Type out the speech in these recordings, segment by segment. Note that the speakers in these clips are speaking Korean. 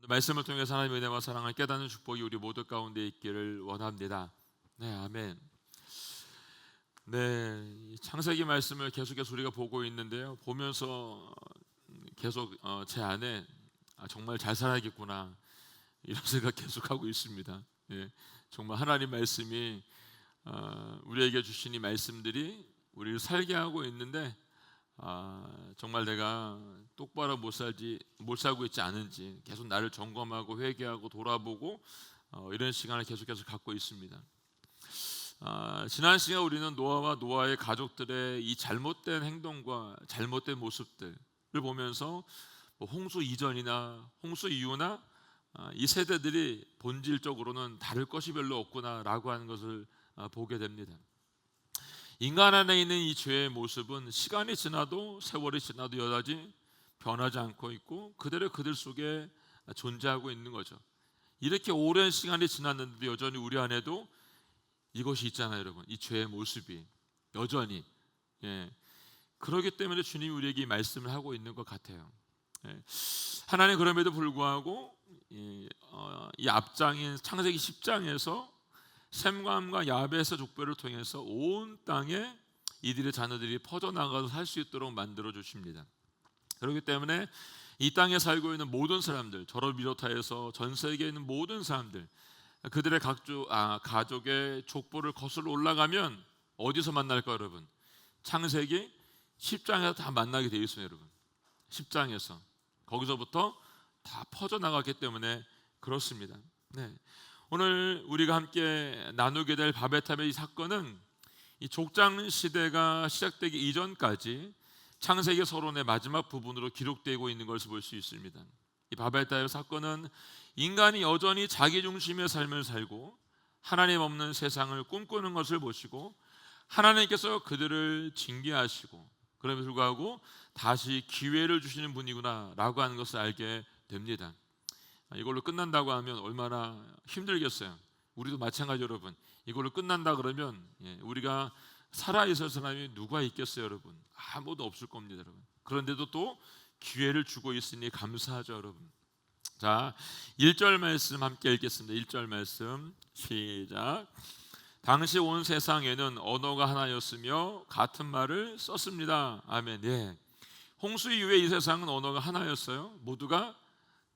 말씀을 통해서 하나님의 은혜와 사랑을 깨닫는 축복이 우리 모두 가운데 있기를 원합니다. 네, 아멘. 네, 이 창세기 말씀을 계속해서 우리가 보고 있는데요. 보면서 계속 제 안에 정말 잘 살아야겠구나 이런 생각 계속하고 있습니다. 예, 정말 하나님 말씀이 우리에게 주신 이 말씀들이 우리를 살게 하고 있는데 정말 내가 똑바로 못 살고 있지 않은지 계속 나를 점검하고 회개하고 돌아보고 이런 시간을 계속해서 갖고 있습니다. 지난 시간 우리는 노아와 노아의 가족들의 이 잘못된 행동과 잘못된 모습들을 보면서 뭐 홍수 이전이나 홍수 이후나 이 세대들이 본질적으로는 다를 것이 별로 없구나라고 하는 것을 보게 됩니다. 인간 안에 있는 이 죄의 모습은 시간이 지나도 세월이 지나도 여전히 변하지 않고 있고 그대로 그들 속에 존재하고 있는 거죠. 이렇게 오랜 시간이 지났는데도 여전히 우리 안에도 이것이 있잖아요, 여러분. 이 죄의 모습이 여전히. 예. 그렇기 때문에 주님이 우리에게 이 말씀을 하고 있는 것 같아요. 예. 하나님 그럼에도 불구하고 이 앞장인 창세기 10장에서 셈과 함과 야벳의 족보를 통해서 온 땅에 이들의 자녀들이 퍼져나가서 살 수 있도록 만들어 주십니다. 그렇기 때문에 이 땅에 살고 있는 모든 사람들, 저를 비롯하여서 전 세계에 있는 모든 사람들, 그들의 가족의 족보를 거슬러 올라가면 어디서 만날까 여러분? 창세기 10장에서 다 만나게 되어 있습니다, 여러분. 10장에서 거기서부터 다 퍼져나갔기 때문에 그렇습니다. 네. 오늘 우리가 함께 나누게 될 바벨탑의 이 사건은 이 족장 시대가 시작되기 이전까지 창세기 서론의 마지막 부분으로 기록되고 있는 것을 볼 수 있습니다. 이 바벨탑의 사건은 인간이 여전히 자기 중심의 삶을 살고 하나님 없는 세상을 꿈꾸는 것을 보시고 하나님께서 그들을 징계하시고 그럼에도 불구하고 다시 기회를 주시는 분이구나라고 하는 것을 알게 됩니다. 이걸로 끝난다고 하면 얼마나 힘들겠어요. 우리도 마찬가지 여러분. 이걸로 끝난다 그러면 우리가 살아있을 사람이 누가 있겠어요 여러분? 아무도 없을 겁니다 여러분. 그런데도 또 기회를 주고 있으니 감사하죠 여러분. 자, 1절 말씀 함께 읽겠습니다. 1절 말씀 시작. 당시 온 세상에는 언어가 하나였으며 같은 말을 썼습니다. 아멘. 예. 홍수 이후에 이 세상은 언어가 하나였어요. 모두가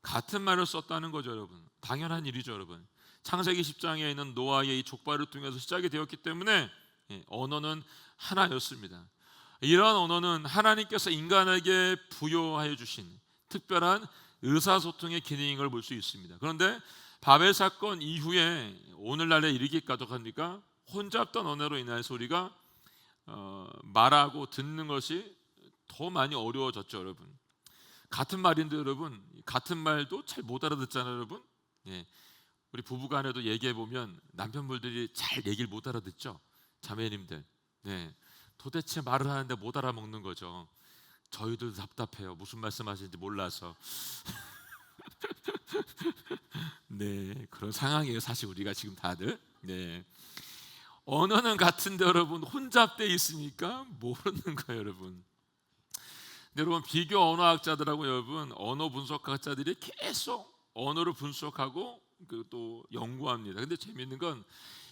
같은 말을 썼다는 거죠 여러분. 당연한 일이죠 여러분. 창세기 10장에 있는 노아의 이 족발을 통해서 시작이 되었기 때문에 언어는 하나였습니다. 이러한 언어는 하나님께서 인간에게 부여하여 주신 특별한 의사소통의 기능인 걸 볼 수 있습니다. 그런데 바벨 사건 이후에 오늘날에 이르기까지 합니까? 혼잡던 언어로 인해서 우리가 말하고 듣는 것이 더 많이 어려워졌죠 여러분. 같은 말인데 여러분 같은 말도 잘 못 알아듣잖아요 여러분. 우리 부부간에도 얘기해 보면 남편분들이 잘 얘기를 못 알아듣죠. 자매님들. 도대체 말을 하는데 못 알아먹는 거죠. 저희도 답답해요. 무슨 말씀하시는지 몰라서. 네, 그런 상황이에요. 사실 우리가 지금 다들. 언어는 같은데 여러분 혼잡돼 있으니까 모르는 거예요, 여러분. 여러분 비교 언어학자들하고 여러분 언어 분석학자들이 계속 언어를 분석하고 또 연구합니다. 근데 재미있는 건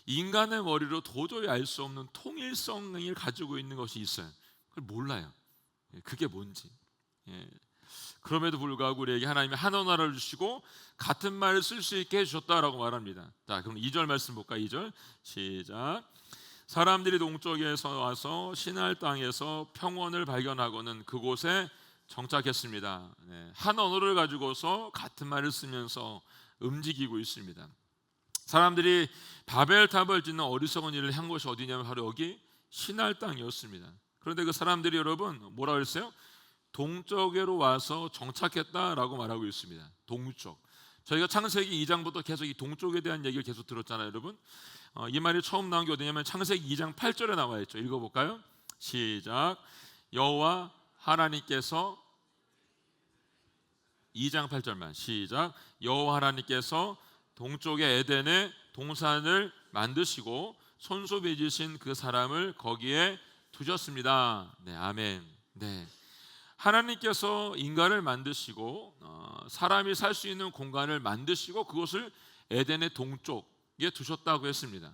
인간의 머리로 도저히 알 수 없는 통일성을 가지고 있는 것이 있어요. 그걸 몰라요. 그게 뭔지. 그럼에도 불구하고 우리에게 하나님이 한 언어를 주시고 같은 말을 쓸 수 있게 해주셨다라고 말합니다. 자, 그럼 2절 말씀 볼까요? 2절 시작. 사람들이 동쪽에서 와서 시날 땅에서 평원을 발견하고는 그곳에 정착했습니다. 한 언어를 가지고서 같은 말을 쓰면서 움직이고 있습니다. 사람들이 바벨탑을 짓는 어리석은 일을 한 곳이 어디냐면 바로 여기 시날 땅이었습니다. 그런데 그 사람들이 여러분 뭐라 그랬어요? 동쪽으로 와서 정착했다라고 말하고 있습니다. 동쪽. 저희가 창세기 2장부터 계속 이 동쪽에 대한 얘기를 계속 들었잖아요 여러분. 이 말이 처음 나온 게 어디냐면 창세기 2장 8절에 나와 있죠. 읽어볼까요? 시작. 여호와 하나님께서 2장 8절만 시작. 여호와 하나님께서 동쪽의 에덴에 동산을 만드시고 손수 빚으신 그 사람을 거기에 두셨습니다. 아멘. 하나님께서 인간을 만드시고 사람이 살 수 있는 공간을 만드시고 그것을 에덴의 동쪽에 두셨다고 했습니다.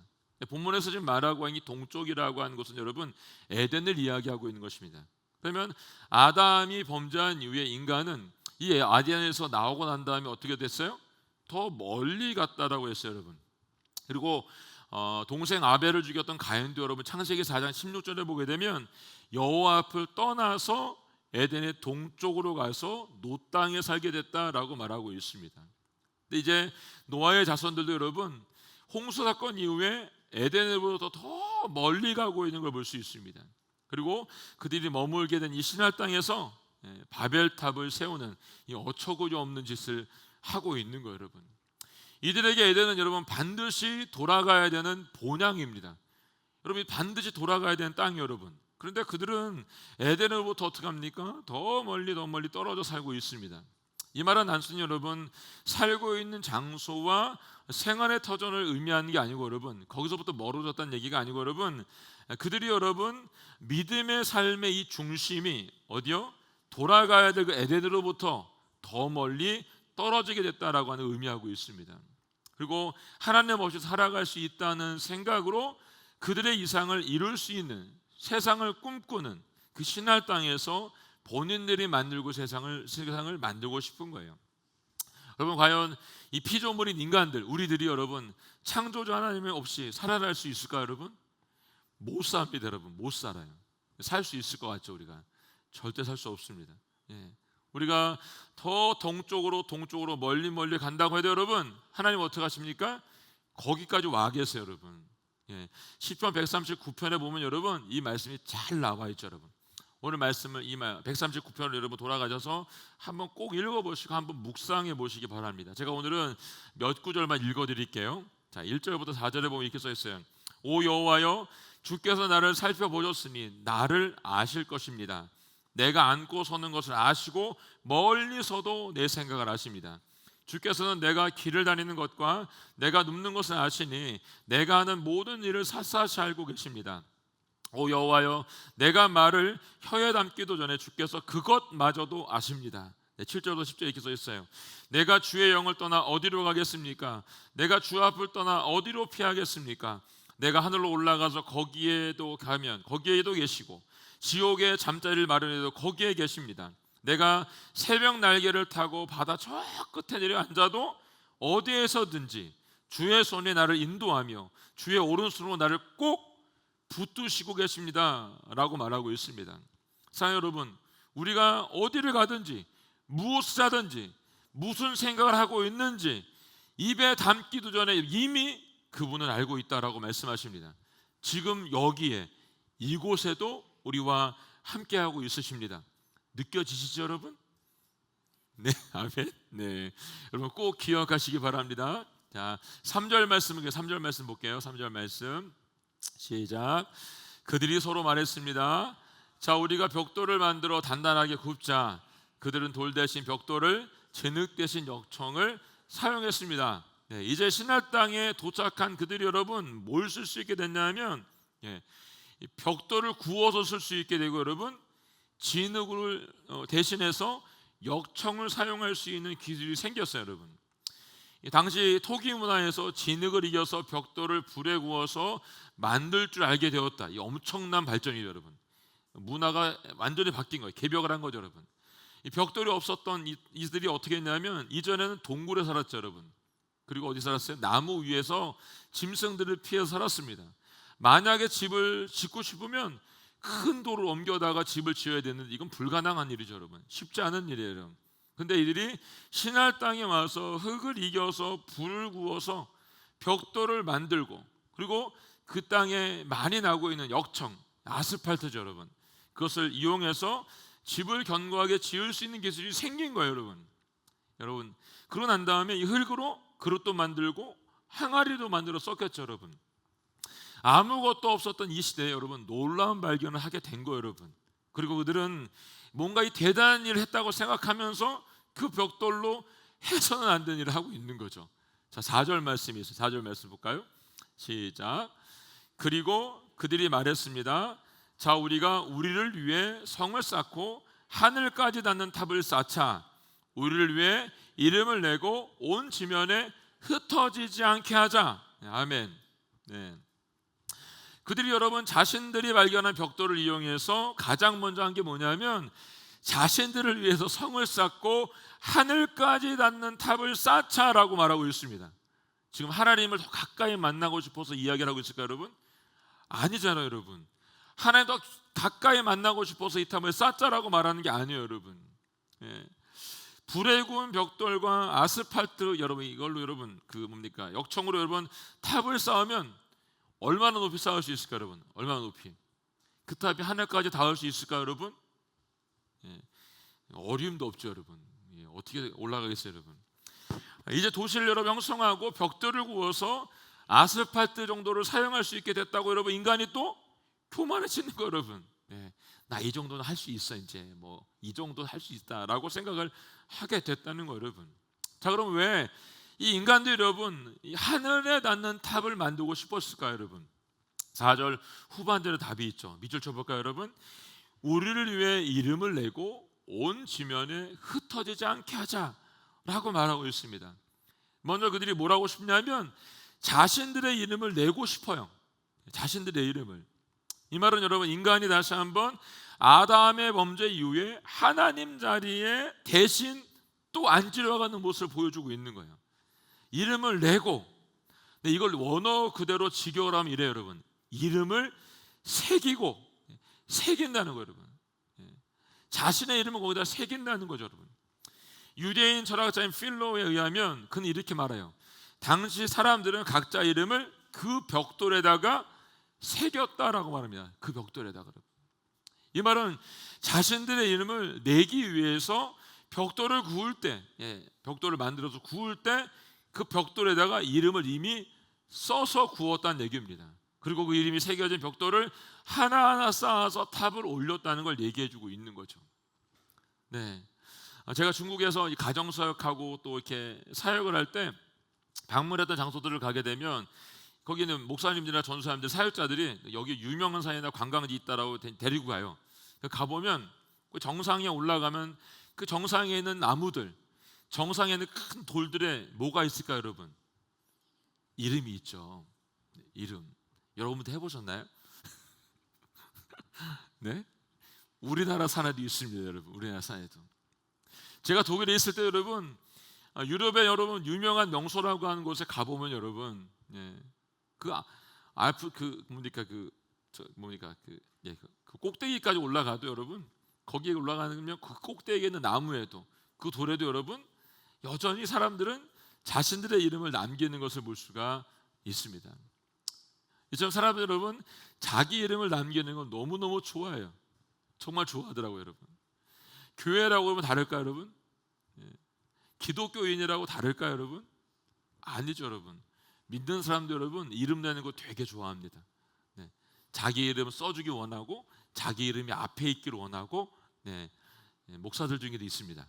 본문에서 지금 말하고 있는 이 동쪽이라고 하는 것은 여러분 에덴을 이야기하고 있는 것입니다. 그러면 아담이 범죄한 이후에 인간은 이 에덴에서 나오고 난 다음에 어떻게 됐어요? 더 멀리 갔다라고 했어요, 여러분. 그리고 동생 아벨을 죽였던 가인도 여러분 창세기 4장 16절에 보게 되면 여호와 앞을 떠나서 에덴의 동쪽으로 가서 노 땅에 살게 됐다라고 말하고 있습니다. 근데 이제 노아의 자손들도 여러분 홍수 사건 이후에 에덴으로부터 더 멀리 가고 있는 걸 볼 수 있습니다. 그리고 그들이 머물게 된 이 시날 땅에서 바벨탑을 세우는 이 어처구니 없는 짓을 하고 있는 거예요, 여러분. 이들에게 에덴은 여러분 반드시 돌아가야 되는 본향입니다. 여러분 반드시 돌아가야 되는 땅이 여러분. 그런데 그들은 에덴으로부터 어떻게 합니까? 더 멀리 떨어져 살고 있습니다. 이 말은 단순히 여러분 살고 있는 장소와 생활의 터전을 의미하는 게 아니고 여러분 거기서부터 멀어졌다는 얘기가 아니고 여러분 그들이 여러분 믿음의 삶의 이 중심이 어디요? 돌아가야 될 그 에덴으로부터 더 멀리 떨어지게 됐다라고 하는 의미하고 있습니다. 그리고 하나님 없이 살아갈 수 있다는 생각으로 그들의 이상을 이룰 수 있는 세상을 꿈꾸는 그 신할 땅에서 본인들이 만들고 세상을 만들고 싶은 거예요. 여러분 과연 이 피조물인 인간들 우리들이 여러분 창조주 하나님 없이 살아날 수 있을까요, 여러분? 못 삽니다, 여러분. 못 살아요. 살 수 있을 것 같죠, 우리가? 절대 살 수 없습니다. 우리가 더 동쪽으로 멀리 간다고 해도 여러분 하나님 어떻게 하십니까? 거기까지 와 계세요, 여러분. 시편 139편에 보면 여러분 이 말씀이 잘 나와 있죠, 여러분. 오늘 말씀을 139편을 여러분 돌아가셔서 한번 꼭 읽어보시고 한번 묵상해 보시기 바랍니다. 제가 오늘은 몇 구절만 읽어드릴게요. 자, 1절부터 4절에 보면 이렇게 써 있어요. 오 여호와여 주께서 나를 살펴보셨으니 나를 아실 것입니다. 내가 앉고 서는 것을 아시고 멀리서도 내 생각을 아십니다. 주께서는 내가 길을 다니는 것과 내가 눕는 것을 아시니 내가 하는 모든 일을 샅샅이 알고 계십니다. 오 여호와여 내가 말을 혀에 담기도 전에 주께서 그것마저도 아십니다. 7절부터 10절 이렇게 써 있어요. 내가 주의 영을 떠나 어디로 가겠습니까? 내가 주 앞을 떠나 어디로 피하겠습니까? 내가 하늘로 올라가서 거기에도 가면 거기에도 계시고 지옥에 잠자리를 마련해도 거기에 계십니다. 내가 새벽 날개를 타고 바다 저 끝에 내려 앉아도 어디에서든지 주의 손이 나를 인도하며 주의 오른손으로 나를 꼭 붙드시고 계십니다 라고 말하고 있습니다. 사랑하는 여러분 우리가 어디를 가든지 무엇을 하든지 무슨 생각을 하고 있는지 입에 담기도 전에 이미 그분은 알고 있다라고 말씀하십니다. 지금 여기에 이곳에도 우리와 함께하고 있으십니다. 느껴지시죠, 여러분? 네, 아멘. 네, 여러분 꼭 기억하시기 바랍니다. 자, 3절 말씀 볼게요. 3절 말씀 시작. 그들이 서로 말했습니다. 자, 우리가 벽돌을 만들어 단단하게 굽자. 그들은 돌 대신 벽돌을 진흙 대신 역청을 사용했습니다. 네, 이제 신할 땅에 도착한 그들이 여러분 뭘 쓸 수 있게 됐냐면 벽돌을 구워서 쓸 수 있게 되고 여러분 진흙을 대신해서 역청을 사용할 수 있는 기술이 생겼어요, 여러분. 당시 토기 문화에서 진흙을 이겨서 벽돌을 불에 구워서 만들 줄 알게 되었다. 이 엄청난 발전이죠, 여러분. 문화가 완전히 바뀐 거예요. 개벽을 한 거죠, 여러분. 이 벽돌이 없었던 이들이 어떻게 했냐면 이전에는 동굴에 살았죠, 여러분. 그리고 어디 살았어요? 나무 위에서 짐승들을 피해서 살았습니다. 만약에 집을 짓고 싶으면 큰 돌을 옮겨다가 집을 지어야 되는데 이건 불가능한 일이죠, 여러분. 쉽지 않은 일이에요, 여러분. 근데 이들이 신할 땅에 와서 흙을 이겨서 불을 구워서 벽돌을 만들고 그리고 그 땅에 많이 나고 있는 역청, 아스팔트죠, 여러분. 그것을 이용해서 집을 견고하게 지을 수 있는 기술이 생긴 거예요, 여러분. 여러분, 그러고 난 다음에 이 흙으로 그릇도 만들고 항아리도 만들어 썼겠죠, 여러분. 아무것도 없었던 이 시대에 여러분 놀라운 발견을 하게 된 거예요, 여러분. 그리고 그들은 뭔가 이 대단한 일을 했다고 생각하면서 그 벽돌로 해서는 안 되는 일을 하고 있는 거죠. 자, 4절 말씀이 있어요. 4절 말씀 볼까요? 시작. 그리고 그들이 말했습니다. 자, 우리가 우리를 위해 성을 쌓고 하늘까지 닿는 탑을 쌓자 우리를 위해 이름을 내고 온 지면에 흩어지지 않게 하자. 아멘. 네. 그들이 여러분 자신들이 발견한 벽돌을 이용해서 가장 먼저 한 게 뭐냐면 자신들을 위해서 성을 쌓고 하늘까지 닿는 탑을 쌓자라고 말하고 있습니다. 지금 하나님을 더 가까이 만나고 싶어서 이야기를 하고 있을까요, 여러분? 아니잖아요, 여러분. 하나님 더 가까이 만나고 싶어서 이 탑을 쌓자라고 말하는 게 아니에요, 여러분. 예. 불에 구운 벽돌과 아스팔트, 여러분 이걸로 여러분 역청으로 여러분 탑을 쌓으면 얼마나 높이 쌓을 수 있을까, 여러분? 얼마나 높이? 그 탑이 하늘까지 닿을 수 있을까, 여러분? 예. 어림도 없죠, 여러분. 예. 어떻게 올라가겠어요, 여러분? 이제 도시를 여러분 형성하고 벽돌을 구워서 아스팔트 정도를 사용할 수 있게 됐다고 여러분 인간이 또 교만해지는 거 여러분. 예. 나 이 정도는 할 수 있어 이제 뭐 이 정도 할 수 있다라고 생각을 하게 됐다는 거 여러분. 자, 그럼 왜 이 인간들이 여러분 이 하늘에 닿는 탑을 만들고 싶었을까요, 여러분? 4절 후반절에 답이 있죠. 밑줄 쳐볼까요, 여러분? 우리를 위해 이름을 내고 온 지면에 흩어지지 않게 하자라고 말하고 있습니다. 먼저 그들이 뭐라고 싶냐면 자신들의 이름을 내고 싶어요. 자신들의 이름을. 이 말은 여러분 인간이 다시 한번 아담의 범죄 이후에 하나님 자리에 대신 또 앉으려 가는 모습을 보여주고 있는 거예요. 이름을 내고, 이걸 원어 그대로 직역을 하면 이래요, 여러분. 이름을 새기고, 새긴다는 거예요, 여러분. 자신의 이름을 거기다 새긴다는 거죠, 여러분. 유대인 철학자인 필로에 의하면 그는 이렇게 말해요. 당시 사람들은 각자 이름을 그 벽돌에다가 새겼다라고 말합니다. 그 벽돌에다가. 이 말은 자신들의 이름을 내기 위해서 벽돌을 구울 때, 벽돌을 만들어서 구울 때 그 벽돌에다가 이름을 이미 써서 구웠다는 얘기입니다. 그리고 그 이름이 새겨진 벽돌을 하나하나 쌓아서 탑을 올렸다는 걸 얘기해주고 있는 거죠. 네, 제가 중국에서 가정사역하고 또 이렇게 사역을 할 때 방문했던 장소들을 가게 되면 거기는 목사님들이나 전사님들, 사역자들이 여기 유명한 산이나 관광지 있다라고 데리고 가요. 가보면 그 정상에 올라가면 그 정상에 있는 나무들, 정상에 있는 큰 돌들에 뭐가 있을까요, 여러분? 이름이 있죠. 이름. 여러분도 해보셨나요? 네? 우리나라 산에도 있습니다, 여러분. 우리나라 산에도. 제가 독일에 있을 때 여러분, 유럽의 여러분 유명한 명소라고 하는 곳에 가보면 여러분, 그 알프 그 꼭대기까지 올라가도 여러분 거기에 올라가면 그 꼭대기에 있는 나무에도 그 돌에도 여러분 여전히 사람들은 자신들의 이름을 남기는 것을 볼 수가 있습니다. 이처럼 사람들 여러분 자기 이름을 남기는 건 너무너무 좋아해요. 정말 좋아하더라고요, 여러분. 교회라고 하면 다를까요, 여러분? 기독교인이라고 다를까요, 여러분? 아니죠, 여러분. 믿는 사람들 여러분 이름 내는 거 되게 좋아합니다. 자기 이름 써주기 원하고 자기 이름이 앞에 있기를 원하고, 목사들 중에도 있습니다.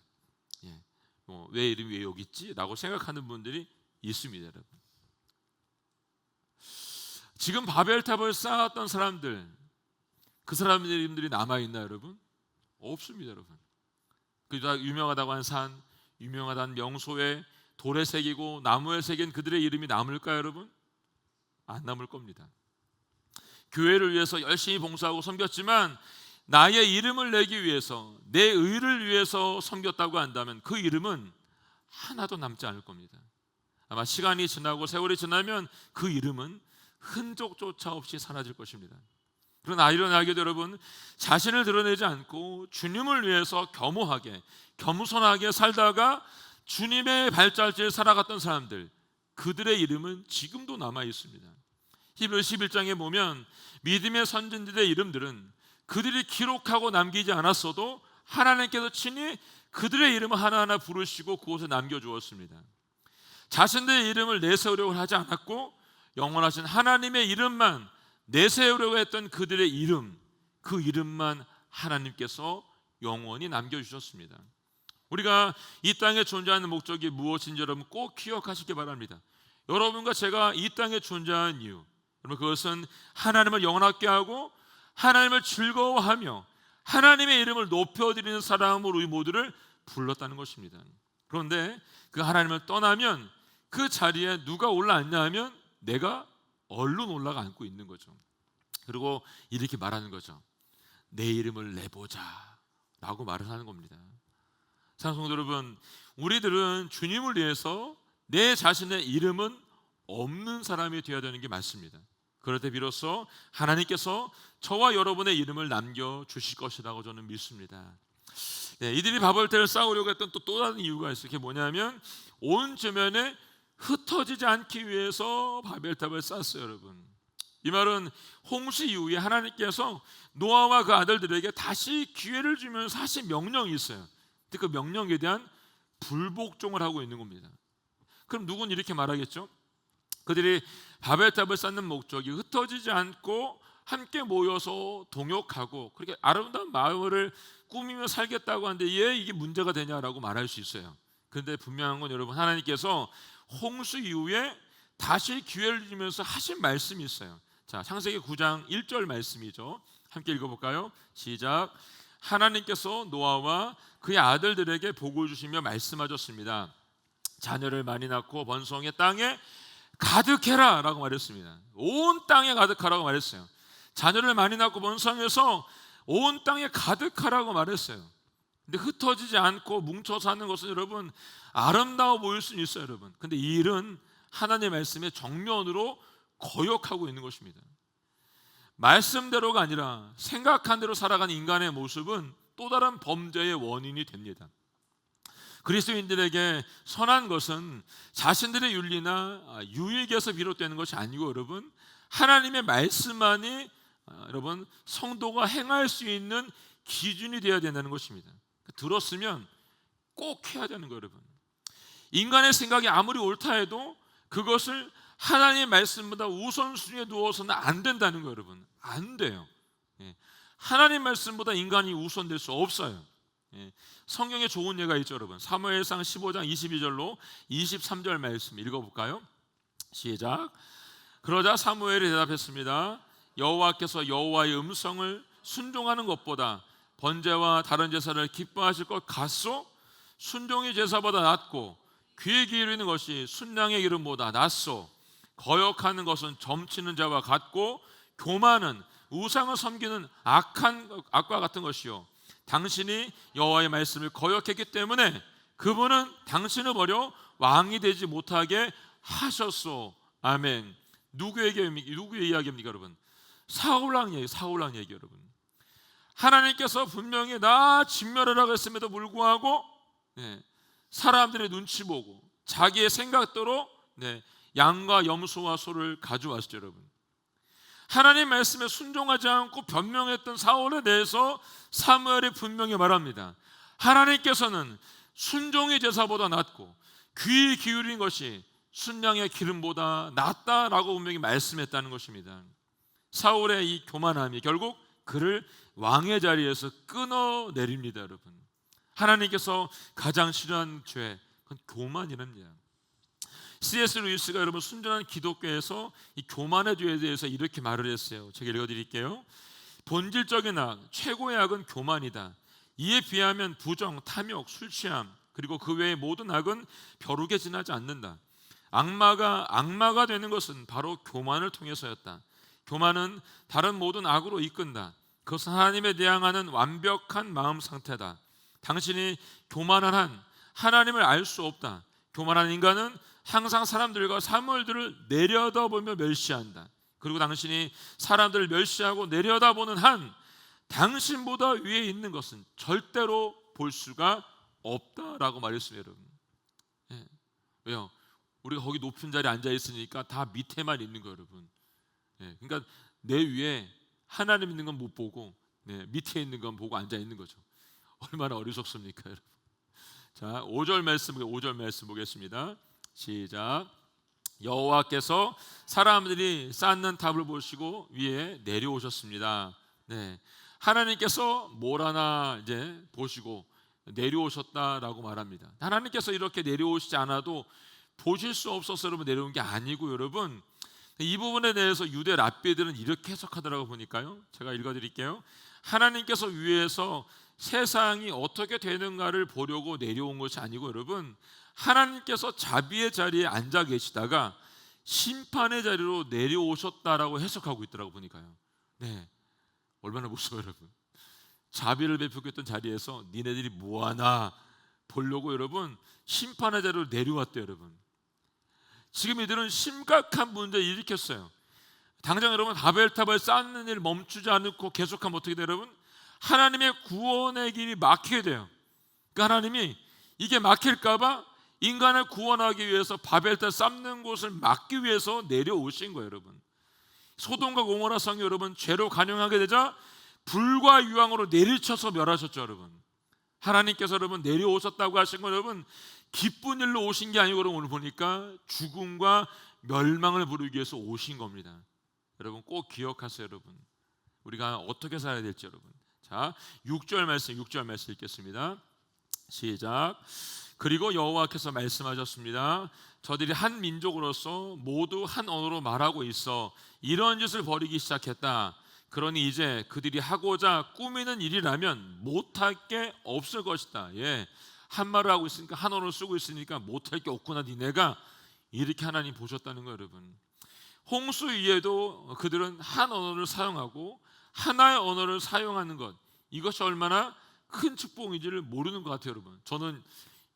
왜 이름이 왜 여기 있지? 라고 생각하는 분들이 있습니다, 여러분. 지금 바벨탑을 쌓았던 사람들, 그 사람들 이름들이 남아있나요, 여러분? 없습니다, 여러분. 그다 유명하다고 한 산, 유명하다는 명소에 돌에 새기고 나무에 새긴 그들의 이름이 남을까요, 여러분? 안 남을 겁니다. 교회를 위해서 열심히 봉사하고 섬겼지만 나의 이름을 내기 위해서, 내 의를 위해서 섬겼다고 한다면 그 이름은 하나도 남지 않을 겁니다. 아마 시간이 지나고 세월이 지나면 그 이름은 흔적조차 없이 사라질 것입니다. 그러나 아이러니하게도 여러분 자신을 드러내지 않고 주님을 위해서 겸허하게 겸손하게 살다가 주님의 발자취를 살아갔던 사람들, 그들의 이름은 지금도 남아 있습니다. 히브리서 11장에 보면 믿음의 선진들의 이름들은 그들이 기록하고 남기지 않았어도 하나님께서 친히 그들의 이름을 하나하나 부르시고 그곳에 남겨주었습니다. 자신들의 이름을 내세우려고 하지 않았고 영원하신 하나님의 이름만 내세우려고 했던 그들의 이름, 그 이름만 하나님께서 영원히 남겨주셨습니다. 우리가 이 땅에 존재하는 목적이 무엇인지 여러분 꼭 기억하시기 바랍니다. 여러분과 제가 이 땅에 존재하는 이유, 여러분 그것은 하나님을 영원하게 하고 하나님을 즐거워하며 하나님의 이름을 높여드리는 사람으로 우리 모두를 불렀다는 것입니다. 그런데 그 하나님을 떠나면 그 자리에 누가 올라앉냐 하면 내가 얼른 올라가 앉고 있는 거죠. 그리고 이렇게 말하는 거죠. 내 이름을 내보자 라고 말을 하는 겁니다. 사랑하는 성도 여러분, 우리들은 주님을 위해서 내 자신의 이름은 없는 사람이 되어야 되는 게 맞습니다. 그럴 때 비로소 하나님께서 저와 여러분의 이름을 남겨주실 것이라고 저는 믿습니다. 이들이 바벨탑을 쌓으려고 했던 또 다른 이유가 있어요. 그게 뭐냐면 온 주변에 흩어지지 않기 위해서 바벨탑을 쌓았어요. 여러분, 이 말은 홍수 이후에 하나님께서 노아와 그 아들들에게 다시 기회를 주면서 하신 명령이 있어요. 근데 그 명령에 대한 불복종을 하고 있는 겁니다. 그럼 누군 이렇게 말하겠죠? 그들이 바벨탑을 쌓는 목적이 흩어지지 않고 함께 모여서 동역하고 그렇게 아름다운 마을을 꾸미며 살겠다고 하는데 왜 이게 문제가 되냐라고 말할 수 있어요. 그런데 분명한 건 여러분, 하나님께서 홍수 이후에 다시 기회를 주면서 하신 말씀이 있어요. 자, 창세기 9장 1절 말씀이죠. 함께 읽어볼까요? 시작. 하나님께서 노아와 그의 아들들에게 복을 주시며 말씀하셨습니다. 자녀를 많이 낳고 번성해 땅에 가득해라 라고 말했습니다. 온 땅에 가득하라고 말했어요. 자녀를 많이 낳고 번성해서 온 땅에 가득하라고 말했어요. 근데 흩어지지 않고 뭉쳐 사는 것은 여러분 아름다워 보일 수는 있어요. 여러분, 근데 이 일은 하나님의 말씀의 정면으로 거역하고 있는 것입니다. 말씀대로가 아니라 생각한 대로 살아가는 인간의 모습은 또 다른 범죄의 원인이 됩니다. 그리스도인들에게 선한 것은 자신들의 윤리나 유익에서 비롯되는 것이 아니고 여러분, 하나님의 말씀만이 여러분 성도가 행할 수 있는 기준이 되어야 된다는 것입니다. 들었으면 꼭 해야 되는 거예요. 여러분, 인간의 생각이 아무리 옳다 해도 그것을 하나님의 말씀보다 우선순위에 두어서는 안 된다는 거예요. 여러분, 안 돼요. 하나님 말씀보다 인간이 우선될 수 없어요. 성경에 좋은 예가 있죠. 여러분, 사무엘상 15장 22절로 23절 말씀 읽어볼까요? 시작. 그러자 사무엘이 대답했습니다. 여호와께서 여호와의 음성을 순종하는 것보다 번제와 다른 제사를 기뻐하실 것 같소? 순종이 제사보다 낫고 귀에 기울이는 것이 순양의 기름보다 낫소. 거역하는 것은 점치는 자와 같고 교만은 우상을 섬기는 악과 같은 것이요, 당신이 여호와의 말씀을 거역했기 때문에 그분은 당신을 버려 왕이 되지 못하게 하셨소. 아멘. 누구의 이야기입니까 여러분? 사울왕 얘기 여러분. 하나님께서 분명히 나 진멸하라고 했음에도 불구하고 사람들의 눈치 보고 자기의 생각대로 양과 염소와 소를 가져왔죠. 여러분, 하나님 말씀에 순종하지 않고 변명했던 사울에 대해서 사무엘이 분명히 말합니다. 하나님께서는 순종의 제사보다 낫고 귀 기울인 것이 순양의 기름보다 낫다라고 분명히 말씀했다는 것입니다. 사울의 이 교만함이 결국 그를 왕의 자리에서 끊어내립니다. 여러분, 하나님께서 가장 싫어하는 죄, 그건 교만이라는 죄. C.S. 루이스가 여러분 순전한 기독교에서 이 교만의 죄에 대해서 이렇게 말을 했어요. 제가 읽어드릴게요. 본질적인 악, 최고의 악은 교만이다. 이에 비하면 부정, 탐욕, 술 취함, 그리고 그 외의 모든 악은 벼룩에 지나지 않는다. 악마가 되는 것은 바로 교만을 통해서였다. 교만은 다른 모든 악으로 이끈다. 그것은 하나님에 대항하는 완벽한 마음 상태다. 당신이 교만한 한 하나님을 알 수 없다. 교만한 인간은 항상 사람들과 사물들을 내려다보며 멸시한다. 그리고 당신이 사람들을 멸시하고 내려다보는 한 당신보다 위에 있는 것은 절대로 볼 수가 없다라고 말했어요. 여러분, 왜요? 우리가 거기 높은 자리에 앉아 있으니까 다 밑에만 있는 거예요. 여러분, 그러니까 내 위에 하나님 있는 건 못 보고 밑에 있는 건 보고 앉아 있는 거죠. 얼마나 어리석습니까 여러분. 자, 5절 말씀 보겠습니다. 시작. 여호와께서 사람들이 쌓는 탑을 보시고 위에 내려오셨습니다. 하나님께서 뭘 하나 이제 보시고 내려오셨다라고 말합니다. 하나님께서 이렇게 내려오시지 않아도 보실 수 없어서 여러분 내려온 게 아니고, 여러분 이 부분에 대해서 유대 랍비들은 이렇게 해석하더라고 보니까요. 제가 읽어드릴게요. 하나님께서 위에서 세상이 어떻게 되는가를 보려고 내려온 것이 아니고 여러분, 하나님께서 자비의 자리에 앉아 계시다가 심판의 자리로 내려오셨다라고 해석하고 있더라고 보니까요. 네, 얼마나 무서워요 여러분. 자비를 베푸겠던 자리에서 니네들이 뭐하나 보려고 여러분 심판의 자리로 내려왔대요 여러분. 지금 이들은 심각한 문제를 일으켰어요. 당장 여러분 바벨탑을 쌓는 일 멈추지 않고 계속하면 어떻게 돼요 여러분? 하나님의 구원의 길이 막히게 돼요. 그러니까 하나님이 이게 막힐까봐 인간을 구원하기 위해서 바벨탑 쌓는 곳을 막기 위해서 내려오신 거예요 여러분. 소돔과 고모라 성이 여러분 죄로 간영하게 되자 불과 유황으로 내리쳐서 멸하셨죠 여러분. 하나님께서 여러분 내려오셨다고 하신 건 여러분 기쁜 일로 오신 게 아니고 여러분 오늘 보니까 죽음과 멸망을 부르기 위해서 오신 겁니다. 여러분 꼭 기억하세요 여러분. 우리가 어떻게 살아야 될지 여러분. 자, 6절 말씀 읽겠습니다. 시작. 그리고 여호와께서 말씀하셨습니다. 저들이 한 민족으로서 모두 한 언어로 말하고 있어 이런 짓을 벌이기 시작했다. 그러니 이제 그들이 하고자 꾸미는 일이라면 못할 게 없을 것이다. 예, 한 말을 하고 있으니까 한 언어를 쓰고 있으니까 못할 게 없구나 니네가, 이렇게 하나님 보셨다는 거예요 여러분. 홍수 위에도 그들은 한 언어를 사용하고 하나의 언어를 사용하는 것, 이것이 얼마나 큰 축복인지를 모르는 것 같아요 여러분. 저는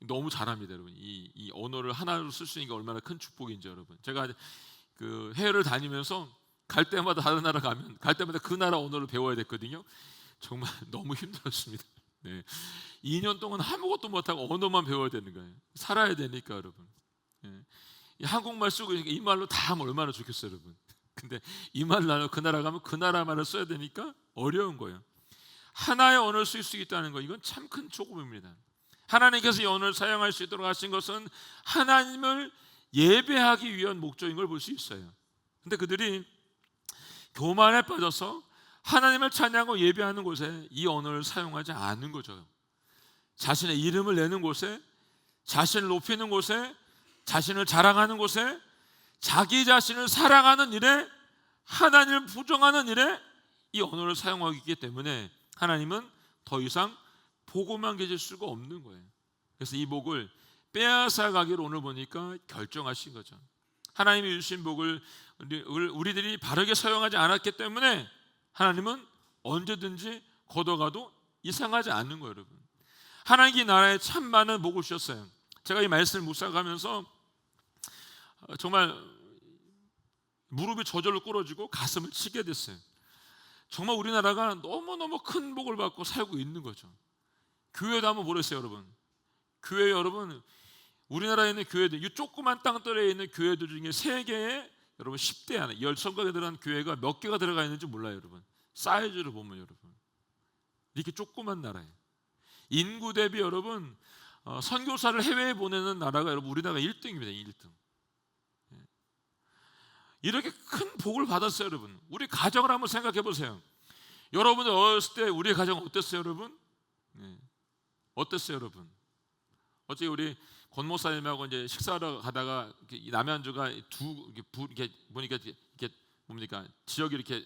너무 잘합니다 여러분. 이 언어를 하나로 쓸 수 있는 게 얼마나 큰 축복인지 여러분. 제가 그 해외를 다니면서 갈 때마다 다른 나라 가면 갈 때마다 그 나라 언어를 배워야 됐거든요. 정말 너무 힘들었습니다. 네. 2년 동안 아무것도 못하고 언어만 배워야 되는 거예요. 살아야 되니까 여러분. 네. 이 한국말 쓰고 있으니까 이 말로 다 하면 얼마나 좋겠어요 여러분. 근데 이 말을 나눠 그 나라 가면 그 나라 말을 써야 되니까 어려운 거예요. 하나의 언어를 쓸 수 있다는 거, 이건 참 큰 축복입니다. 하나님께서 이 언어를 사용할 수 있도록 하신 것은 하나님을 예배하기 위한 목적인 걸 볼 수 있어요. 근데 그들이 교만에 빠져서 하나님을 찬양하고 예배하는 곳에 이 언어를 사용하지 않는 거죠. 자신의 이름을 내는 곳에, 자신을 높이는 곳에, 자신을 자랑하는 곳에, 자기 자신을 사랑하는 일에, 하나님을 부정하는 일에 이 언어를 사용하기 때문에 하나님은 더 이상 복음만 계실 수가 없는 거예요. 그래서 이 복을 빼앗아 가기로 오늘 보니까 결정하신 거죠. 하나님이 주신 복을 우리들이 바르게 사용하지 않았기 때문에 하나님은 언제든지 걷어가도 이상하지 않는 거예요 여러분. 하나님이 나라에 참 많은 복을 주셨어요. 제가 이 말씀을 묵상하면서 정말 무릎이 저절로 꿇어지고 가슴을 치게 됐어요. 정말 우리나라가 너무너무 큰 복을 받고 살고 있는 거죠. 교회도 한번 보랬어요 여러분. 교회 여러분, 우리나라에 있는 교회들, 이 조그만 땅덩어리에 있는 교회들 중에 세계에 여러분 10대 안에 10성곽에 들어간 교회가 몇 개가 들어가 있는지 몰라요 여러분. 사이즈를 보면 여러분 이렇게 조그만 나라에 인구 대비 여러분 선교사를 해외에 보내는 나라가 여러분 우리나라가 1등입니다 1등. 이렇게 큰 복을 받았어요 여러분. 우리 가정을 한번 생각해 보세요. 여러분들 어렸을 때 우리의 가정 어땠어요 여러분? 어땠어요 여러분? 어제 우리 권 목사님하고 이제 식사하러 가다가 남양주가 이렇게 보니까 이렇게 뭡니까 지역이 이렇게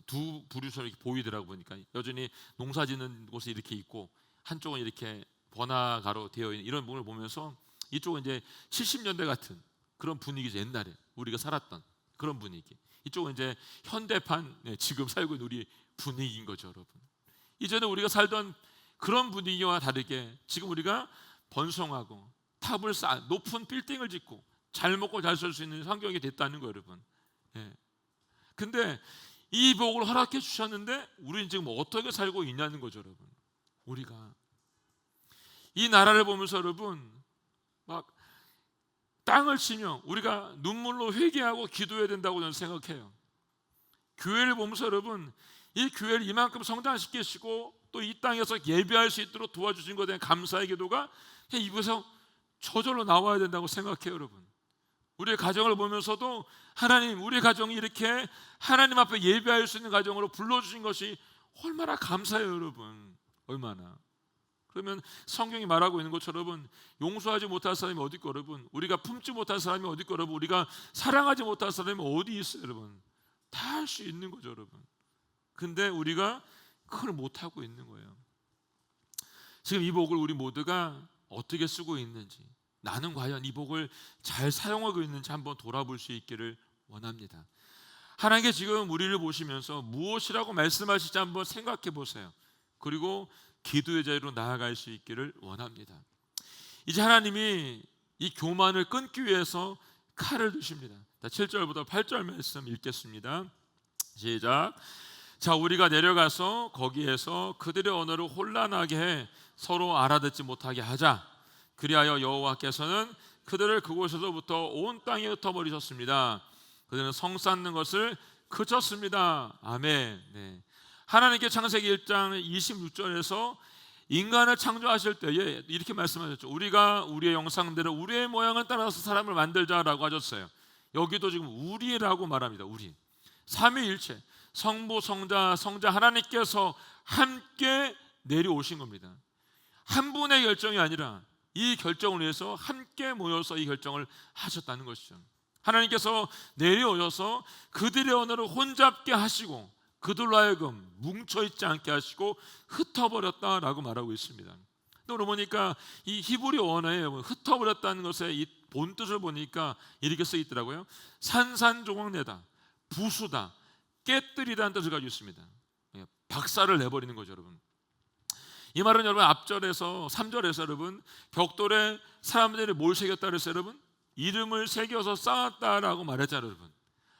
두 부류처럼 이렇게 보이더라고 보니까 여전히 농사짓는 곳이 이렇게 있고 한쪽은 이렇게 번화가로 되어 있는 이런 부분을 보면서 이쪽은 이제 70년대 같은 그런 분위기죠. 옛날에 우리가 살았던 그런 분위기. 이쪽은 이제 현대판 지금 살고 있는 우리 분위기인 거죠 여러분. 이전에 우리가 살던 그런 분위기와 다르게 지금 우리가 번성하고 탑을 쌓아 높은 빌딩을 짓고 잘 먹고 잘 살 수 있는 환경이 됐다는 거예요 여러분. 근데 이 복을 허락해 주셨는데 우리는 지금 어떻게 살고 있냐는 거죠 여러분. 우리가 이 나라를 보면서 여러분 막 땅을 치며 우리가 눈물로 회개하고 기도해야 된다고 저는 생각해요. 교회를 보면서 여러분 이 교회를 이만큼 성장시키시고 또 이 땅에서 예배할 수 있도록 도와주신 것에 대한 감사의 기도가 입에서 저절로 나와야 된다고 생각해요 여러분. 우리의 가정을 보면서도 하나님 우리 가정이 이렇게 하나님 앞에 예배할 수 있는 가정으로 불러주신 것이 얼마나 감사해요 여러분. 얼마나. 그러면 성경이 말하고 있는 것처럼 여러분 용서하지 못할 사람이 어디 있고 여러분 우리가 품지 못할 사람이 어디 있고 여러분 우리가 사랑하지 못할 사람이 어디 있어요 여러분. 다 할 수 있는 거죠 여러분. 근데 우리가 그걸 못하고 있는 거예요. 지금 이 복을 우리 모두가 어떻게 쓰고 있는지, 나는 과연 이 복을 잘 사용하고 있는지 한번 돌아볼 수 있기를 원합니다. 하나님께 지금 우리를 보시면서 무엇이라고 말씀하실지 한번 생각해 보세요. 그리고 기도의 자리로 나아갈 수 있기를 원합니다. 이제 하나님이 이 교만을 끊기 위해서 칼을 드십니다. 7절부터 8절 말씀 읽겠습니다. 시작. 자, 우리가 내려가서 거기에서 그들의 언어를 혼란하게 해 서로 알아듣지 못하게 하자. 그리하여 여호와께서는 그들을 그곳에서부터 온 땅에 흩어버리셨습니다. 그들은 성 쌓는 것을 그쳤습니다. 아멘. 네. 하나님께 창세기 1장 26절에서 인간을 창조하실 때에 이렇게 말씀하셨죠. 우리가 우리의 형상대로 우리의 모양을 따라서 사람을 만들자라고 하셨어요. 여기도 지금 우리라고 말합니다. 우리 삼위일체 성부 성자 하나님께서 함께 내려오신 겁니다. 한 분의 결정이 아니라 이 결정을 위해서 함께 모여서 이 결정을 하셨다는 것이죠. 하나님께서 내려오셔서 그들의 언어를 혼잡게 하시고 그들로 하여금 뭉쳐있지 않게 하시고 흩어버렸다라고 말하고 있습니다. 또 보니까 이 히브리 언어에 흩어버렸다는 것의 이 본뜻을 보니까 이렇게 써 있더라고요. 산산조각내다, 부수다, 깨뜨리다는 뜻을 가지고 있습니다. 박살을 내버리는 거죠, 여러분. 이 말은 여러분 앞절에서 3절에서 여러분 벽돌에 사람들이 뭘 새겼다 그랬어요, 여러분? 이름을 새겨서 쌓았다라고 말했잖아요, 여러분.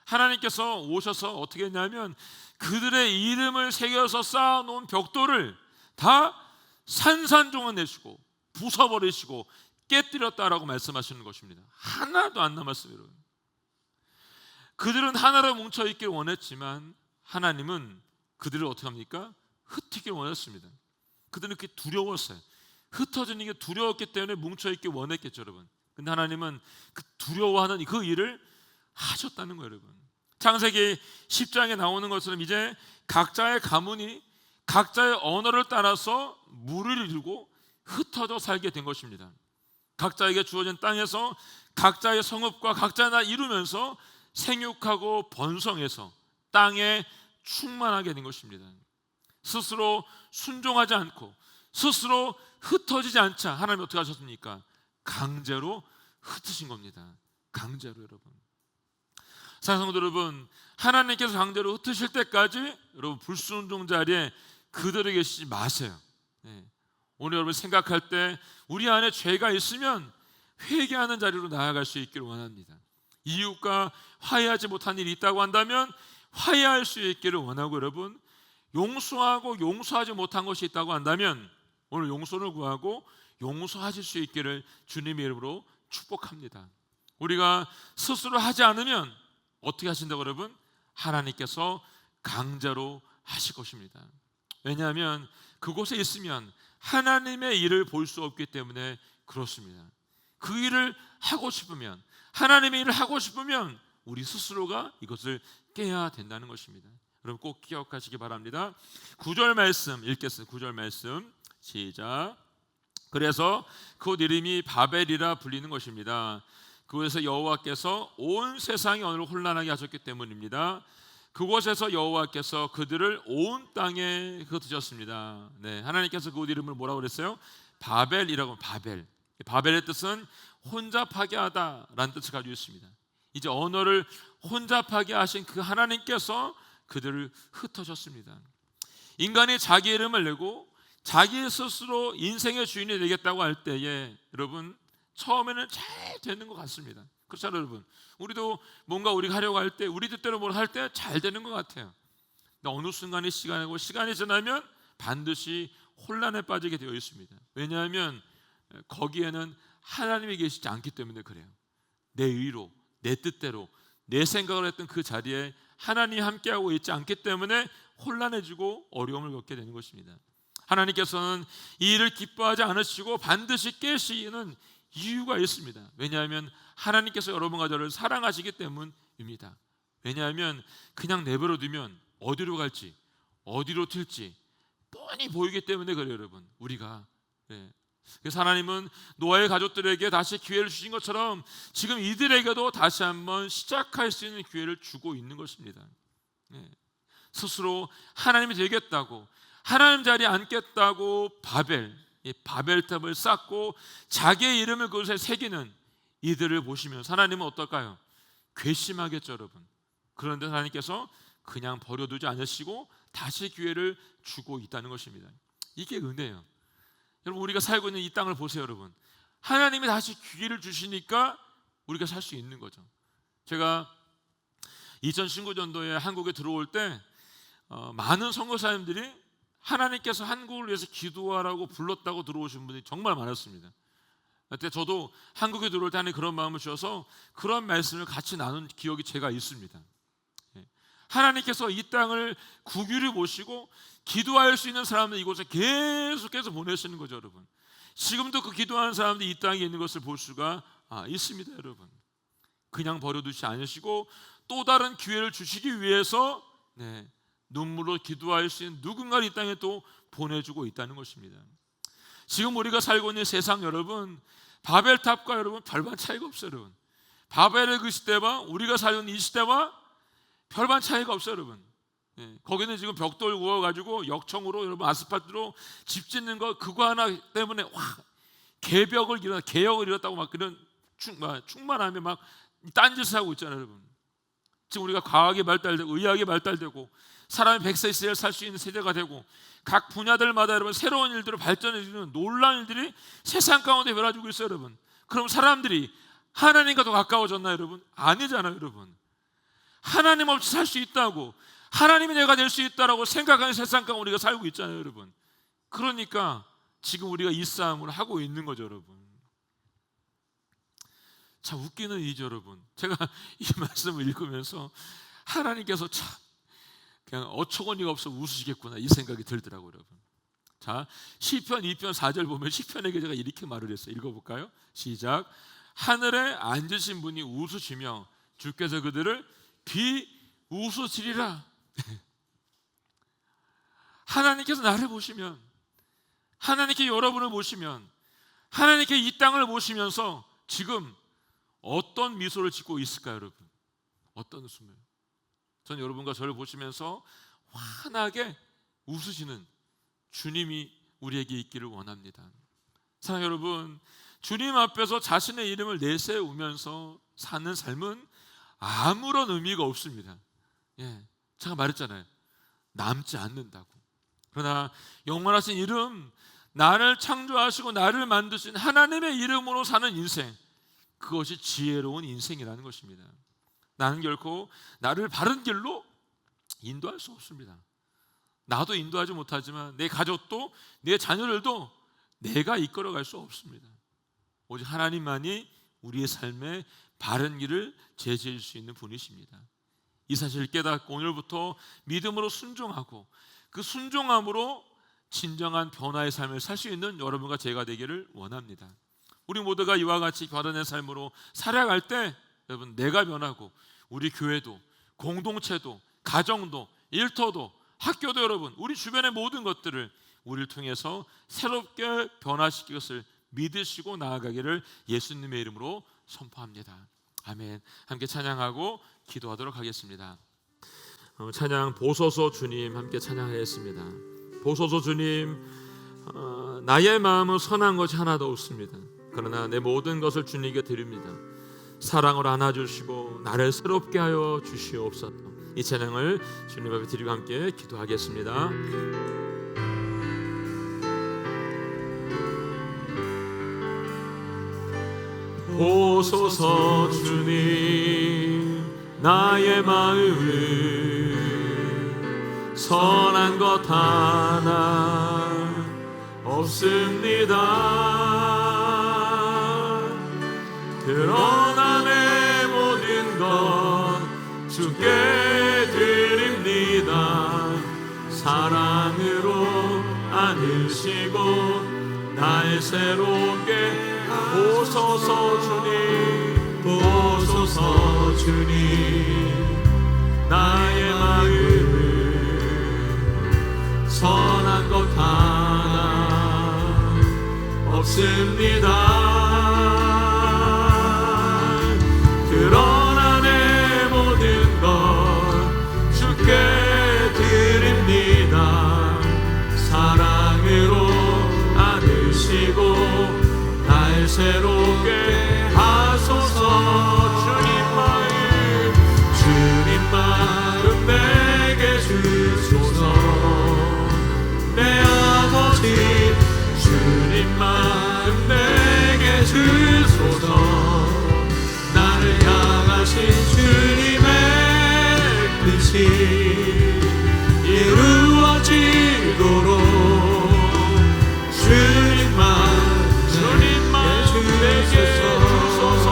하나님께서 오셔서 어떻게 했냐면 그들의 이름을 새겨서 쌓아놓은 벽돌을 다 산산조각 내시고 부숴버리시고 깨뜨렸다라고 말씀하시는 것입니다. 하나도 안 남았어요, 여러분. 그들은 하나로 뭉쳐있길 원했지만 하나님은 그들을 어떻게 합니까? 흩기를 원했습니다. 그들은 그게 두려웠어요. 흩어지는 게 두려웠기 때문에 뭉쳐있길 원했겠죠, 여러분. 근데 하나님은 그 두려워하는 그 일을 하셨다는 거예요, 여러분. 창세기 10장에 나오는 것처럼 이제 각자의 가문이 각자의 언어를 따라서 무리를 이루고 흩어져 살게 된 것입니다. 각자에게 주어진 땅에서 각자의 성읍과 각자의 나라 이루면서 생육하고 번성해서 땅에 충만하게 된 것입니다. 스스로 순종하지 않고 스스로 흩어지지 않자 하나님이 어떻게 하셨습니까? 강제로 흩으신 겁니다. 강제로. 여러분, 사랑하는 성도 여러분, 하나님께서 강제로 흩으실 때까지 여러분 불순종 자리에 그대로 계시지 마세요. 오늘 여러분 생각할 때 우리 안에 죄가 있으면 회개하는 자리로 나아갈 수 있기를 원합니다. 이웃과 화해하지 못한 일이 있다고 한다면 화해할 수 있기를 원하고, 여러분 용서하고 용서하지 못한 것이 있다고 한다면 오늘 용서를 구하고 용서하실 수 있기를 주님의 이름으로 축복합니다. 우리가 스스로 하지 않으면 어떻게 하신다고, 여러분? 하나님께서 강제로 하실 것입니다. 왜냐하면 그곳에 있으면 하나님의 일을 볼 수 없기 때문에 그렇습니다. 그 일을 하고 싶으면, 하나님의 일을 하고 싶으면 우리 스스로가 이것을 깨야 된다는 것입니다. 여러분 꼭 기억하시기 바랍니다. 9절 말씀 읽겠습니다. 9절 말씀 시작. 그래서 그곳 이름이 바벨이라 불리는 것입니다. 그곳에서 여호와께서 온 세상의 언어를 혼란하게 하셨기 때문입니다. 그곳에서 여호와께서 그들을 온 땅에 흩으셨습니다. 하나님께서 그곳 이름을 뭐라고 그랬어요? 바벨이라고. 바벨의 뜻은 혼잡하게 하다라는 뜻을 가지고 있습니다. 이제 언어를 혼잡하게 하신 그 하나님께서 그들을 흩으셨습니다. 인간이 자기 이름을 내고 자기 스스로 인생의 주인이 되겠다고 할 때에 여러분 처음에는 잘 되는 것 같습니다. 그렇잖아요, 여러분. 우리도 뭔가 우리가 하려고 할 때 우리 뜻대로 뭘 할 때 잘 되는 것 같아요. 근데 어느 순간이 시간이 지나면 반드시 혼란에 빠지게 되어 있습니다. 왜냐하면 거기에는 하나님이 계시지 않기 때문에 그래요. 내 의로, 내 뜻대로, 내 생각을 했던 그 자리에 하나님이 함께하고 있지 않기 때문에 혼란해지고 어려움을 겪게 되는 것입니다. 하나님께서는 이 일을 기뻐하지 않으시고 반드시 깨시는 이유가 있습니다. 왜냐하면 하나님께서 여러분과 저를 사랑하시기 때문입니다. 왜냐하면 그냥 내버려 두면 어디로 갈지 어디로 튈지 뻔히 보이기 때문에 그래요, 여러분. 우리가 그래서 하나님은 노아의 가족들에게 다시 기회를 주신 것처럼 지금 이들에게도 다시 한번 시작할 수 있는 기회를 주고 있는 것입니다. 스스로 하나님이 되겠다고 하나님 자리에 앉겠다고 이 바벨탑을 쌓고 자기의 이름을 그곳에 새기는 이들을 보시면 하나님은 어떨까요? 괘씸하겠죠, 여러분. 그런데 하나님께서 그냥 버려두지 않으시고 다시 기회를 주고 있다는 것입니다. 이게 은혜예요. 여러분, 우리가 살고 있는 이 땅을 보세요, 여러분. 하나님이 다시 기회를 주시니까 우리가 살 수 있는 거죠. 제가 2019년도에 한국에 들어올 때 많은 선교사님들이 하나님께서 한국을 위해서 기도하라고 불렀다고 들어오신 분이 정말 많았습니다. 그때 저도 한국에 들어올 때 하나님 그런 마음을 주셔서 그런 말씀을 같이 나눈 기억이 제가 있습니다. 하나님께서 이 땅을 국유를 모시고 기도할 수 있는 사람들 이곳에 계속해서 보내시는 거죠, 여러분. 지금도 그 기도하는 사람들이 이 땅에 있는 것을 볼 수가 있습니다, 여러분. 그냥 버려두지 않으시고 또 다른 기회를 주시기 위해서 눈물로 기도할 수 있는 누군가를 이 땅에 또 보내주고 있다는 것입니다. 지금 우리가 살고 있는 세상, 여러분, 바벨탑과 여러분 별반 차이가 없어요, 여러분. 바벨의 그 시대와 우리가 살고 있는 이 시대와 별반 차이가 없어요, 여러분. 거기는 지금 벽돌 구워가지고 역청으로 여러분 아스팔트로 집 짓는 거 그거 하나 때문에 개역을 이뤘다고 막 그런 충만하면 막 딴짓을 하고 있잖아요, 여러분. 지금 우리가 과학이 발달되고 의학이 발달되고 사람이 100세 이상 살 수 있는 세대가 되고 각 분야들마다 여러분 새로운 일들을 발전해주는 놀라운 일들이 세상 가운데 벌어지고 있어요, 여러분. 그럼 사람들이 하나님과 더 가까워졌나요, 여러분? 아니잖아요, 여러분. 하나님 없이 살 수 있다고, 하나님이 내가 될 수 있다라고 생각하는 세상 가운데 우리가 살고 있잖아요, 여러분. 그러니까 지금 우리가 이 싸움을 하고 있는 거죠, 여러분. 참 웃기는 일이죠, 여러분. 제가 이 말씀을 읽으면서 하나님께서 참 그냥 어처구니가 없어 웃으시겠구나 이 생각이 들더라고요, 여러분. 자, 시편 2편 4절 보면 시편에게 제가 이렇게 말을 했어요. 읽어볼까요? 시작. 하늘에 앉으신 분이 웃으시며 주께서 그들을 비웃으시리라. 하나님께서 나를 보시면, 하나님께 여러분을 보시면, 하나님께 이 땅을 보시면서 지금 어떤 미소를 짓고 있을까요, 여러분? 어떤 웃음을? 전 여러분과 저를 보시면서 환하게 웃으시는 주님이 우리에게 있기를 원합니다. 사랑하는 여러분, 주님 앞에서 자신의 이름을 내세우면서 사는 삶은 아무런 의미가 없습니다. 제가 말했잖아요. 남지 않는다고. 그러나 영원하신 이름, 나를 창조하시고 나를 만드신 하나님의 이름으로 사는 인생, 그것이 지혜로운 인생이라는 것입니다. 나는 결코 나를 바른 길로 인도할 수 없습니다. 나도 인도하지 못하지만 내 가족도 내 자녀들도 내가 이끌어갈 수 없습니다. 오직 하나님만이 우리의 삶에 바른 길을 제시할 수 있는 분이십니다. 이 사실을 깨닫고 오늘부터 믿음으로 순종하고 그 순종함으로 진정한 변화의 삶을 살 수 있는 여러분과 제가 되기를 원합니다. 우리 모두가 이와 같이 변화된 삶으로 살아갈 때 여러분, 내가 변하고 우리 교회도 공동체도 가정도 일터도 학교도 여러분, 우리 주변의 모든 것들을 우리를 통해서 새롭게 변화시킬 것을 믿으시고 나아가기를 예수님의 이름으로 선포합니다. 아멘. 함께 찬양하고 기도하도록 하겠습니다. 찬양 보소서 주님 함께 찬양하겠습니다. 보소서 주님, 나의 마음은 선한 것이 하나도 없습니다. 그러나 내 모든 것을 주님께 드립니다. 사랑으로 안아주시고 나를 새롭게 하여 주시옵소서. 이 찬양을 주님 앞에 드리고 함께 기도하겠습니다. 보소서 주님, 나의 마음은 선한 것 하나 없습니다. 그러나 내 모든 것 주께 드립니다. 사랑으로 안으시고 날 새롭게 보소서 주님, 보소서 주님, 나의 마음은 선한 것 하나 없습니다. 그러나 내 모든 것 주께 드립니다. 새롭게 하소서. 주님 마음 내게 주소서. 내 아버지 주님 마음 내게 주소서. 나를 향하신 주님의 뜻이 이루어지도록 주님 마음 내게 주소서.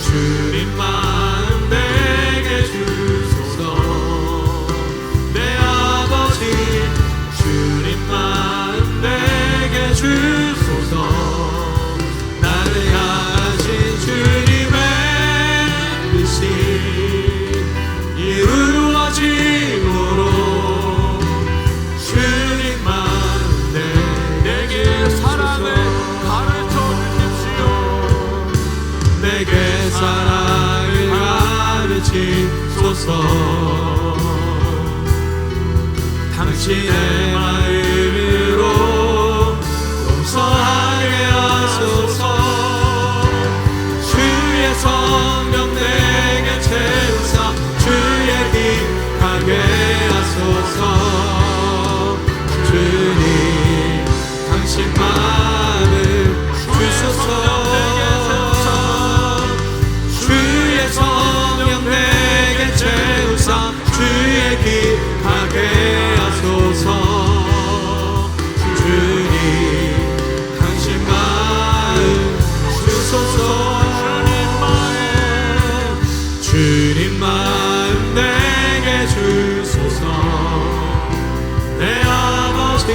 주님 마음 내게 주소서. 내 아버지 주님 마음 내게 주소서. 나를 향하신 주님의 뜻이 이루어지도록 주님 마음 내게 사랑을 가르쳐 주십시오. 내게 사랑을 가르치소서. 당신의 마음으로 용서하게 하소서. 주의 성령 내게 채우사 주의 길 가게 하소서. 주님 당신 마음을 주소서. 주의 성령 내게 채우사 주의 길 가게 하소서. 주님 당신 마음 주소서. 주님 마음 내게 주소서. 내 아버지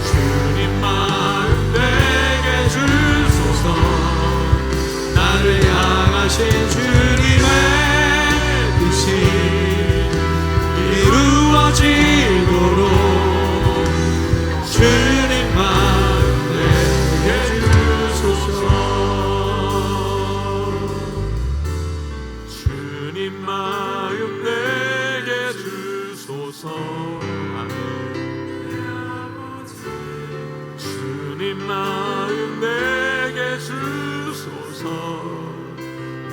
주님 마음 내게 주소서. 나를 향하신 주님의 뜻이 이루어지도록 주님 마음 내게 주소서. 주님 마음 내게 주소서. 주님 마음 내게 주소서.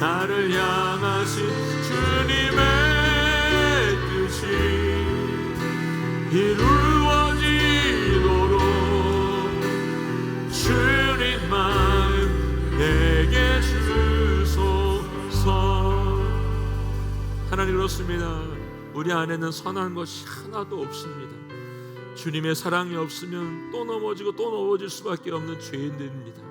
나를 향하신 주님의 뜻이 이루어지도록 주님 마음 내게 주소서. 하나님 그렇습니다. 우리 안에는 선한 것이 하나도 없습니다. 주님의 사랑이 없으면 또 넘어지고 또 넘어질 수밖에 없는 죄인들입니다.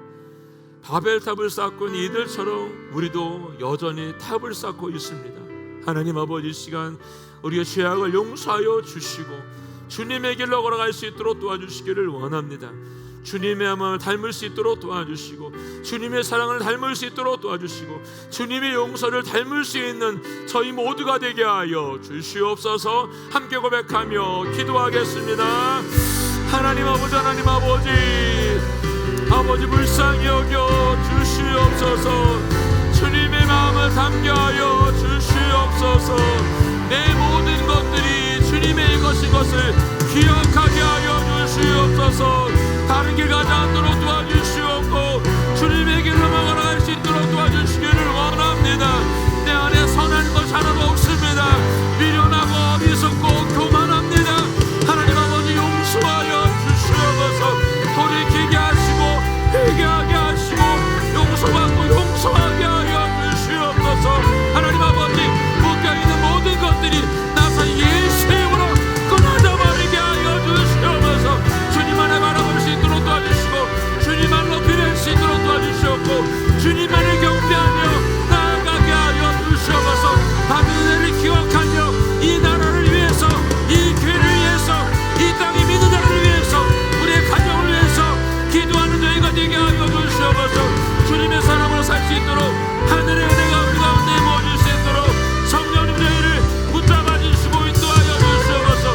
바벨탑을 쌓고 있는 이들처럼 우리도 여전히 탑을 쌓고 있습니다. 하나님 아버지, 이 시간 우리의 죄악을 용서하여 주시고 주님의 길로 걸어갈 수 있도록 도와주시기를 원합니다. 주님의 마음을 닮을 수 있도록 도와주시고 주님의 사랑을 닮을 수 있도록 도와주시고 주님의 용서를 닮을 수 있는 저희 모두가 되게 하여 주시옵소서. 함께 고백하며 기도하겠습니다. 하나님 아버지, 하나님 아버지, 아버지 불쌍히 여겨 주시옵소서. 주님의 마음을 담게 하여 주시옵소서. 내 모든 것들이 주님의 것인 것을 기억하게 하여 주시옵소서. 다른 길 가지 않도록 도와주시옵고 주님의 길로 걸어갈 수 있도록 도와주시기를 원합니다. 내 안에 선한 것 하나도 없습니다. 미련하고 어리석고 교만합니다. 하나님 아버지 용서하여 주시옵소서. 돌이키게 하시고 회개하게 하시고 용서받고 용서하게 하여 주시옵소서. 하나님 아버지, 묶여있는 모든 것들이 나서 예수의 이름으로 끊어져버리게 하여 주시옵소서. 주님만을 바라볼 수 있도록 도와주시고 주님만 높이낼 수 있도록 도와주시옵고 주님만을 경배하며 나아가게 하여 주시옵소서. 받은 은혜를 기억하며 이 나라를 위해서, 이 교회를 위해서, 이 땅에 믿는 자를 위해서, 우리의 가정을 위해서 기도하는 저희가 되게 하여 주시옵소서. 주님의 사랑으로 살 수 있도록 하늘의 은혜가 우리 가운데 모아질 수 있도록 성령님 저희를 붙잡아 주시고 인도하여 주시옵소서.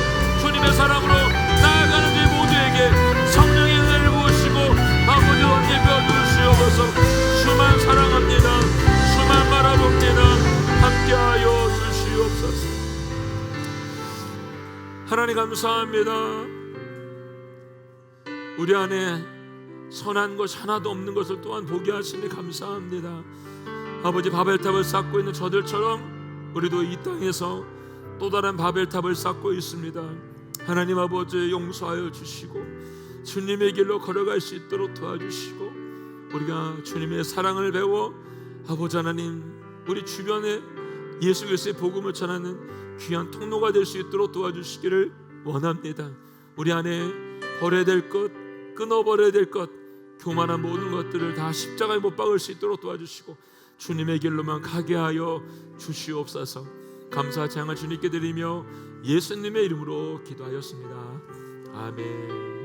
주님의 사랑으로 나아가는 저희 모두에게 성령의 은혜를 부으시고 아버지 언니 펴주시옵소서. 주만 사랑합니다. 주만 바라봅니다. 함께하여 주시옵소서. 하나님 감사합니다. 우리 안에 선한 것 하나도 없는 것을 또한 보게 하시니 감사합니다. 아버지, 바벨탑을 쌓고 있는 저들처럼 우리도 이 땅에서 또 다른 바벨탑을 쌓고 있습니다. 하나님 아버지, 용서하여 주시고 주님의 길로 걸어갈 수 있도록 도와주시고, 우리가 주님의 사랑을 배워 아버지 하나님, 우리 주변에 예수 그리스도의 복음을 전하는 귀한 통로가 될 수 있도록 도와주시기를 원합니다. 우리 안에 버려야 될 것, 끊어버려야 될 것, 교만한 모든 것들을 다 십자가에 못 박을 수 있도록 도와주시고 주님의 길로만 가게 하여 주시옵소서. 감사와 찬양을 주님께 드리며 예수님의 이름으로 기도하였습니다. 아멘.